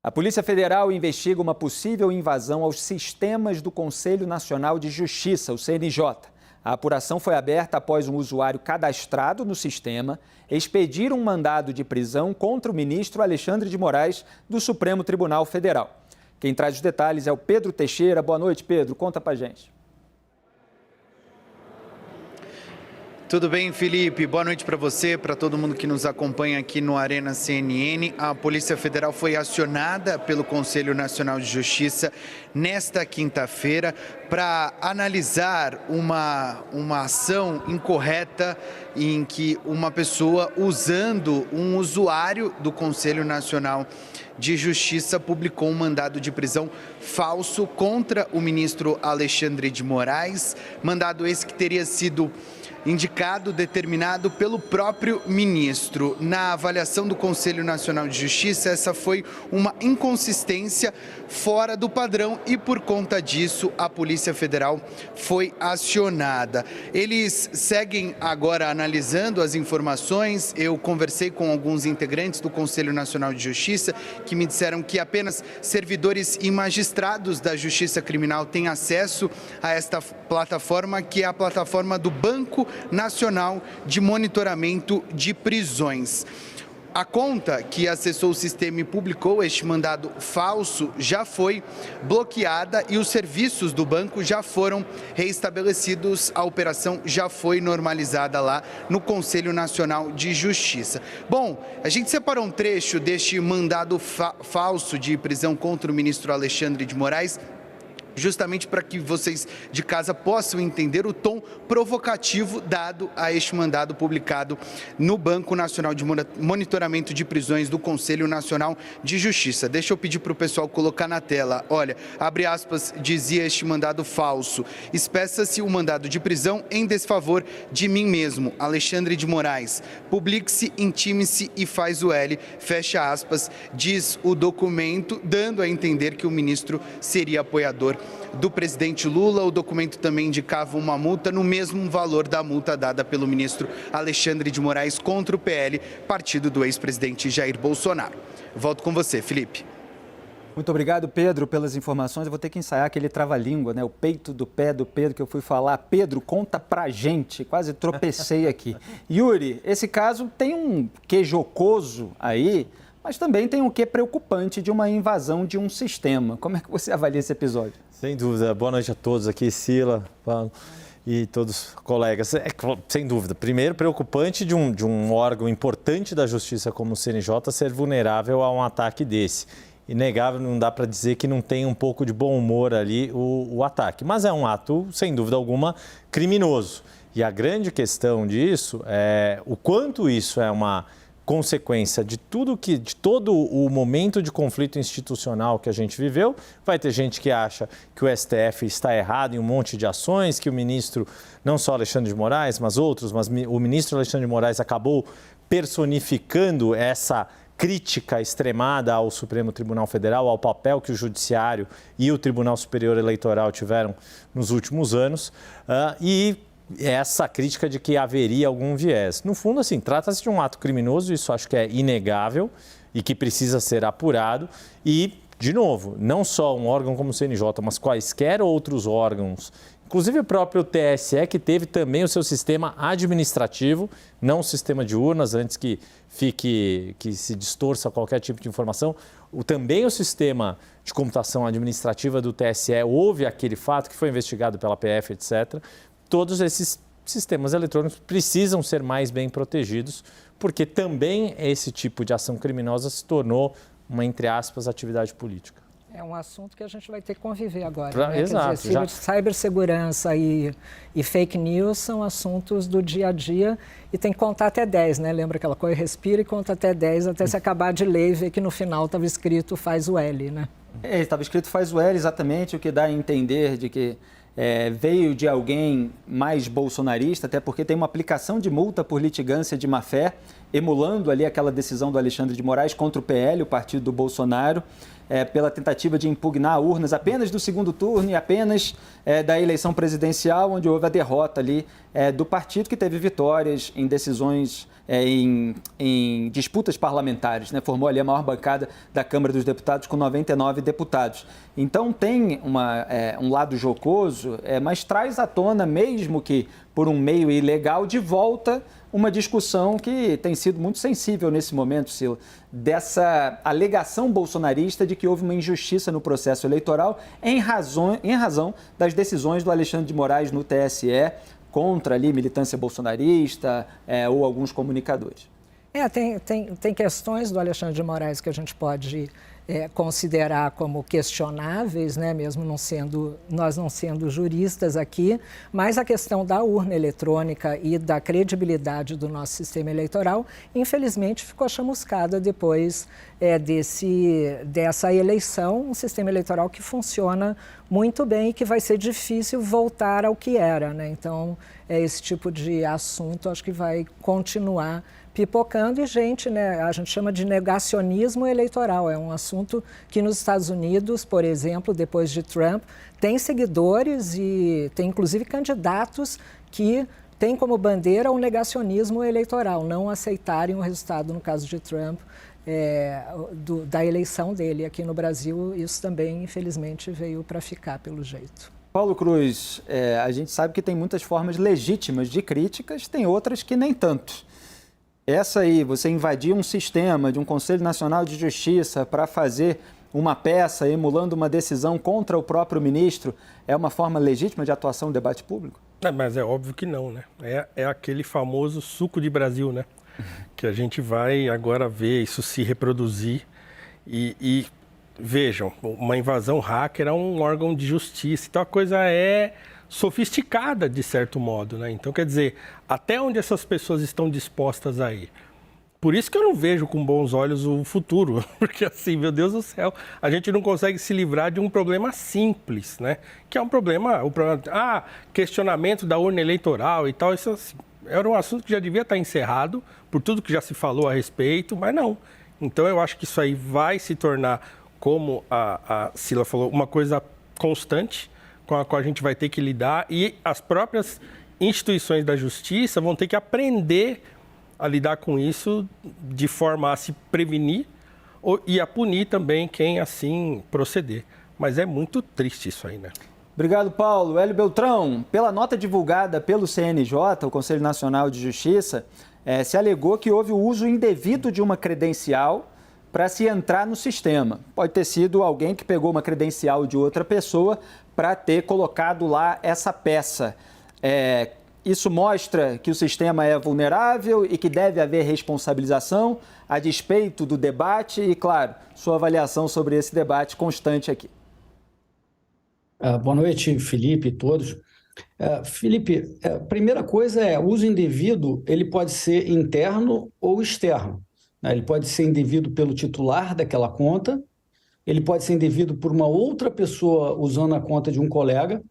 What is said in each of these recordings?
A Polícia Federal investiga uma possível invasão aos sistemas do Conselho Nacional de Justiça, o CNJ. A apuração foi aberta após um usuário cadastrado no sistema expedir um mandado de prisão contra o ministro Alexandre de Moraes, do Supremo Tribunal Federal. Quem traz os detalhes é o Pedro Teixeira. Boa noite, Pedro. Conta pra gente. Tudo bem, Felipe? Boa noite para você, para todo mundo que nos acompanha aqui no Arena CNN. A Polícia Federal foi acionada pelo Conselho Nacional de Justiça nesta quinta-feira para analisar uma ação incorreta em que uma pessoa, usando um usuário do Conselho Nacional de Justiça, publicou um mandado de prisão falso contra o ministro Alexandre de Moraes, mandado esse que teria sido indicado, determinado pelo próprio ministro. Na avaliação do Conselho Nacional de Justiça, essa foi uma inconsistência fora do padrão e, por conta disso, a Polícia Federal foi acionada. Eles seguem agora analisando as informações. Eu conversei com alguns integrantes do Conselho Nacional de Justiça que me disseram que apenas servidores e magistrados da Justiça Criminal têm acesso a esta plataforma, que é a plataforma do Banco Nacional de Monitoramento de Prisões. A conta que acessou o sistema e publicou este mandado falso já foi bloqueada e os serviços do banco já foram reestabelecidos. A operação já foi normalizada lá no Conselho Nacional de Justiça. Bom, a gente separou um trecho deste mandado falso de prisão contra o ministro Alexandre de Moraes, justamente para que vocês de casa possam entender o tom provocativo dado a este mandado publicado no Banco Nacional de Monitoramento de Prisões do Conselho Nacional de Justiça. Deixa eu pedir para o pessoal colocar na tela. Olha, abre aspas, dizia este mandado falso: espeça-se o mandado de prisão em desfavor de mim mesmo, Alexandre de Moraes. Publique-se, intime-se e faz o L, fecha aspas, diz o documento, dando a entender que o ministro seria apoiador do presidente Lula. O documento também indicava uma multa no mesmo valor da multa dada pelo ministro Alexandre de Moraes contra o PL, partido do ex-presidente Jair Bolsonaro. Volto com você, Felipe. Muito obrigado, Pedro, pelas informações. Eu vou ter que ensaiar aquele trava-língua, né? O peito do pé do Pedro que eu fui falar. Pedro, conta pra gente. Quase tropecei aqui. Yuri, esse caso tem um quê jocoso aí, mas também tem um quê preocupante de uma invasão de um sistema. Como é que você avalia esse episódio? Sem dúvida. Boa noite a todos aqui, Sila, Paulo e todos os colegas. Sem dúvida. Primeiro, preocupante de um órgão importante da justiça como o CNJ ser vulnerável a um ataque desse. Inegável, não dá para dizer que não tem um pouco de bom humor ali o ataque. Mas é um ato, sem dúvida alguma, criminoso. E a grande questão disso é o quanto isso é uma consequência de todo o momento de conflito institucional que a gente viveu. Vai ter gente que acha que o STF está errado em um monte de ações, que o ministro, não só Alexandre de Moraes, mas outros, mas o ministro Alexandre de Moraes acabou personificando essa crítica extremada ao Supremo Tribunal Federal, ao papel que o Judiciário e o Tribunal Superior Eleitoral tiveram nos últimos anos, e essa crítica de que haveria algum viés. No fundo, assim, trata-se de um ato criminoso, isso acho que é inegável e que precisa ser apurado. E, de novo, não só um órgão como o CNJ, mas quaisquer outros órgãos, inclusive o próprio TSE, que teve também o seu sistema administrativo, não o sistema de urnas, antes que se distorça qualquer tipo de informação. Também o sistema de computação administrativa do TSE, houve aquele fato que foi investigado pela PF, etc. Todos esses sistemas eletrônicos precisam ser mais bem protegidos, porque também esse tipo de ação criminosa se tornou uma, entre aspas, atividade política. É um assunto que a gente vai ter que conviver agora. Né? Exato. Quer dizer, cibersegurança e fake news são assuntos do dia a dia e tem que contar até 10, né? Lembra aquela coisa? Respira e conta até 10, até se acabar de ler e ver que no final estava escrito faz o L, né? Estava escrito faz o L, exatamente, o que dá a entender de que veio de alguém mais bolsonarista, até porque tem uma aplicação de multa por litigância de má-fé, emulando ali aquela decisão do Alexandre de Moraes contra o PL, o partido do Bolsonaro, pela tentativa de impugnar urnas apenas do segundo turno e apenas da eleição presidencial, onde houve a derrota ali do partido que teve vitórias em decisões, em disputas parlamentares, né? Formou ali a maior bancada da Câmara dos Deputados com 99 deputados. Então tem um lado jocoso, mas traz à tona, mesmo que por um meio ilegal, de volta uma discussão que tem sido muito sensível nesse momento, Sila, dessa alegação bolsonarista de que houve uma injustiça no processo eleitoral em razão das decisões do Alexandre de Moraes no TSE contra ali militância bolsonarista ou alguns comunicadores. Tem questões do Alexandre de Moraes que a gente pode considerar como questionáveis, né, mesmo nós não sendo juristas aqui, mas a questão da urna eletrônica e da credibilidade do nosso sistema eleitoral, infelizmente, ficou chamuscada depois dessa eleição, um sistema eleitoral que funciona muito bem e que vai ser difícil voltar ao que era, né? Então, esse tipo de assunto acho que vai continuar pipocando e né, a gente chama de negacionismo eleitoral. É um assunto que nos Estados Unidos, por exemplo, depois de Trump, tem seguidores e tem inclusive candidatos que têm como bandeira o negacionismo eleitoral, não aceitarem o resultado, no caso de Trump, da eleição dele. Aqui no Brasil, isso também, infelizmente, veio para ficar, pelo jeito. Paulo Cruz, a gente sabe que tem muitas formas legítimas de críticas, tem outras que nem tanto. Essa aí, você invadir um sistema de um Conselho Nacional de Justiça para fazer uma peça emulando uma decisão contra o próprio ministro, é uma forma legítima de atuação no debate público? Mas é óbvio que não, né? É aquele famoso suco de Brasil, né? Que a gente vai agora ver isso se reproduzir e vejam, uma invasão hacker é um órgão de justiça, então a coisa é sofisticada de certo modo, né? Então, quer dizer, até onde essas pessoas estão dispostas a ir? Por isso que eu não vejo com bons olhos o futuro, porque assim, meu Deus do céu, a gente não consegue se livrar de um problema simples, né? Que é um problema, questionamento da urna eleitoral e tal, isso assim, era um assunto que já devia estar encerrado, por tudo que já se falou a respeito, mas não. Então, eu acho que isso aí vai se tornar, como a Sila falou, uma coisa constante, com a qual a gente vai ter que lidar, e as próprias instituições da justiça vão ter que aprender a lidar com isso de forma a se prevenir e a punir também quem assim proceder. Mas é muito triste isso aí, né? Obrigado, Paulo. Hélio Beltrão, pela nota divulgada pelo CNJ, o Conselho Nacional de Justiça, se alegou que houve o uso indevido de uma credencial para se entrar no sistema. Pode ter sido alguém que pegou uma credencial de outra pessoa para ter colocado lá essa peça. Isso mostra que o sistema é vulnerável e que deve haver responsabilização a despeito do debate e, claro, sua avaliação sobre esse debate constante aqui. Boa noite, Felipe e todos. Felipe, a primeira coisa o uso indevido, ele pode ser interno ou externo. Ele pode ser indevido pelo titular daquela conta, ele pode ser indevido por uma outra pessoa usando a conta de um colega,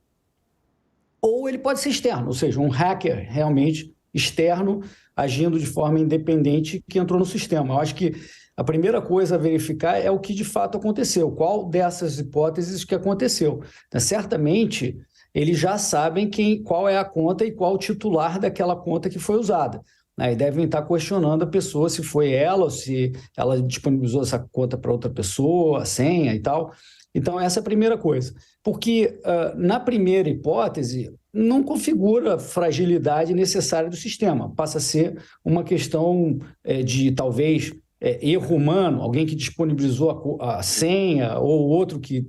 ou ele pode ser externo, ou seja, um hacker realmente externo, agindo de forma independente, que entrou no sistema. Eu acho que a primeira coisa a verificar é o que de fato aconteceu, qual dessas hipóteses que aconteceu. Então, certamente, eles já sabem qual é a conta e qual o titular daquela conta que foi usada. E devem estar questionando a pessoa se foi ela ou se ela disponibilizou essa conta para outra pessoa, a senha e tal. Então, essa é a primeira coisa. Porque, na primeira hipótese, não configura a fragilidade necessária do sistema. Passa a ser uma questão de, talvez, erro humano, alguém que disponibilizou a senha ou outro que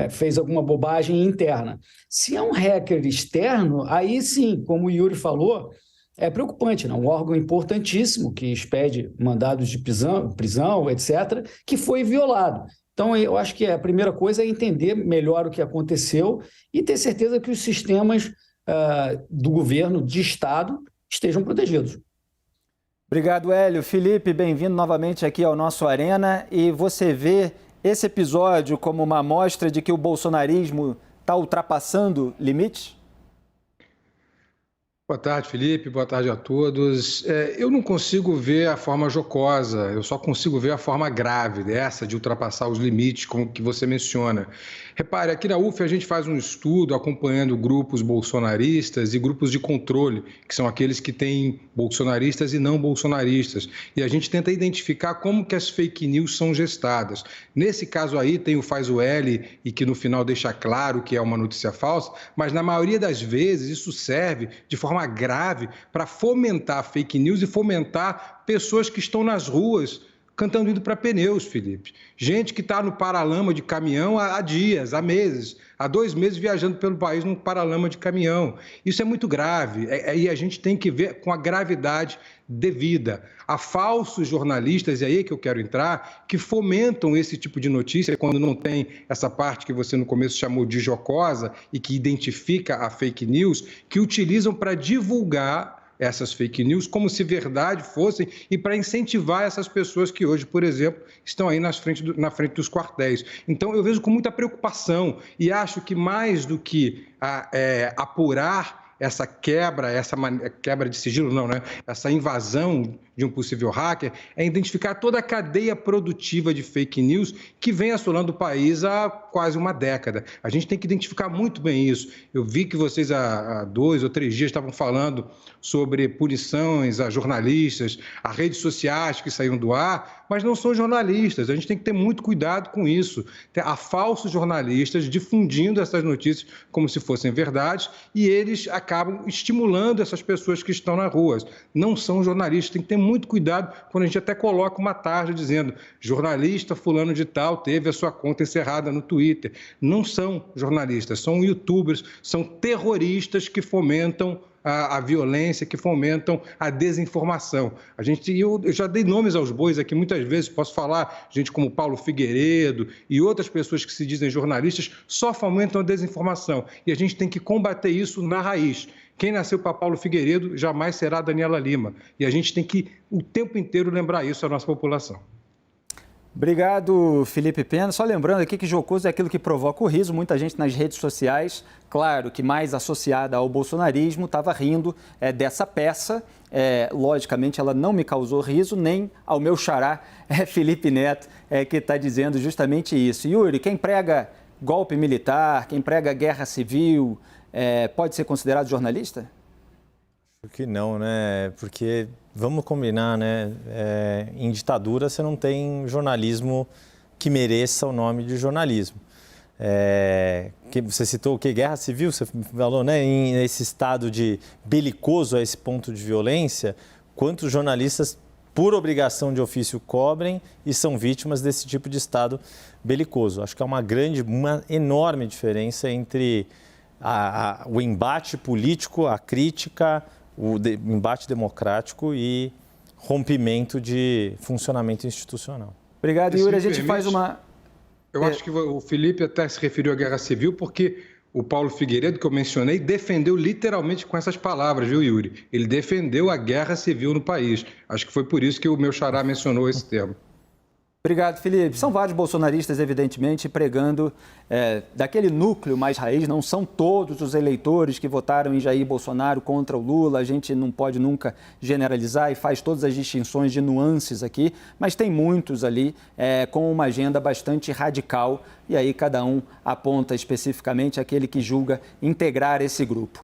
fez alguma bobagem interna. Se é um hacker externo, aí sim, como o Yuri falou, é preocupante, né? Um órgão importantíssimo que expede mandados de prisão, etc., que foi violado. Então, eu acho que a primeira coisa é entender melhor o que aconteceu e ter certeza que os sistemas do governo, de Estado, estejam protegidos. Obrigado, Hélio. Felipe, bem-vindo novamente aqui ao nosso Arena. E você vê esse episódio como uma amostra de que o bolsonarismo está ultrapassando limites? Boa tarde, Felipe. Boa tarde a todos. Eu não consigo ver a forma jocosa, eu só consigo ver a forma grave dessa de ultrapassar os limites, como que você menciona. Repare, aqui na UF a gente faz um estudo acompanhando grupos bolsonaristas e grupos de controle, que são aqueles que têm bolsonaristas e não bolsonaristas. E a gente tenta identificar como que as fake news são gestadas. Nesse caso aí tem o Faz o L e que no final deixa claro que é uma notícia falsa, mas na maioria das vezes isso serve de forma grave para fomentar fake news e fomentar pessoas que estão nas ruas cantando indo para pneus, Felipe. Gente que está no paralama de caminhão há dias, há meses, há 2 meses viajando pelo país num paralama de caminhão. Isso é muito grave e a gente tem que ver com a gravidade devida. Há falsos jornalistas, e aí que eu quero entrar, que fomentam esse tipo de notícia quando não tem essa parte que você no começo chamou de jocosa e que identifica a fake news, que utilizam para divulgar essas fake news como se verdade fossem e para incentivar essas pessoas que hoje, por exemplo, estão aí na frente dos quartéis. Então, eu vejo com muita preocupação e acho que mais do que apurar essa quebra de sigilo, não, né? Essa invasão de um possível hacker, é identificar toda a cadeia produtiva de fake news que vem assolando o país há quase uma década. A gente tem que identificar muito bem isso. Eu vi que vocês há 2 ou 3 dias estavam falando sobre punições a jornalistas, a redes sociais que saíram do ar, mas não são jornalistas. A gente tem que ter muito cuidado com isso. Há falsos jornalistas difundindo essas notícias como se fossem verdades e eles acabam estimulando essas pessoas que estão nas ruas. Não são jornalistas, tem que ter muito cuidado quando a gente até coloca uma tarja dizendo jornalista fulano de tal teve a sua conta encerrada no Twitter. Não são jornalistas, são youtubers, são terroristas que fomentam a violência, que fomentam a desinformação. Eu já dei nomes aos bois aqui muitas vezes, posso falar, gente como Paulo Figueiredo e outras pessoas que se dizem jornalistas, só fomentam a desinformação. E a gente tem que combater isso na raiz. Quem nasceu para Paulo Figueiredo jamais será Daniela Lima. E a gente tem que, o tempo inteiro, lembrar isso à nossa população. Obrigado, Felipe Pena. Só lembrando aqui que jocoso é aquilo que provoca o riso. Muita gente nas redes sociais, claro que mais associada ao bolsonarismo, estava rindo dessa peça. Logicamente, ela não me causou riso, nem ao meu xará, Felipe Neto, que está dizendo justamente isso. Yuri, quem prega golpe militar, quem prega guerra civil, pode ser considerado jornalista? Acho que não, né? Porque, vamos combinar, né? Em ditadura você não tem jornalismo que mereça o nome de jornalismo. Você citou o quê? Guerra civil, você falou, né? Nesse estado de belicoso a esse ponto de violência, quantos jornalistas, por obrigação de ofício, cobrem e são vítimas desse tipo de estado belicoso? Acho que há uma enorme diferença entre o embate político, a crítica, o embate democrático e rompimento de funcionamento institucional. Obrigado, Yuri. A gente faz uma... Eu acho que o Felipe até se referiu à guerra civil porque o Paulo Figueiredo, que eu mencionei, defendeu literalmente com essas palavras, viu, Yuri? Ele defendeu a guerra civil no país. Acho que foi por isso que o meu xará mencionou esse termo. Obrigado, Felipe. São vários bolsonaristas, evidentemente, pregando daquele núcleo mais raiz. Não são todos os eleitores que votaram em Jair Bolsonaro contra o Lula. A gente não pode nunca generalizar e faz todas as distinções de nuances aqui, mas tem muitos ali com uma agenda bastante radical e aí cada um aponta especificamente aquele que julga integrar esse grupo.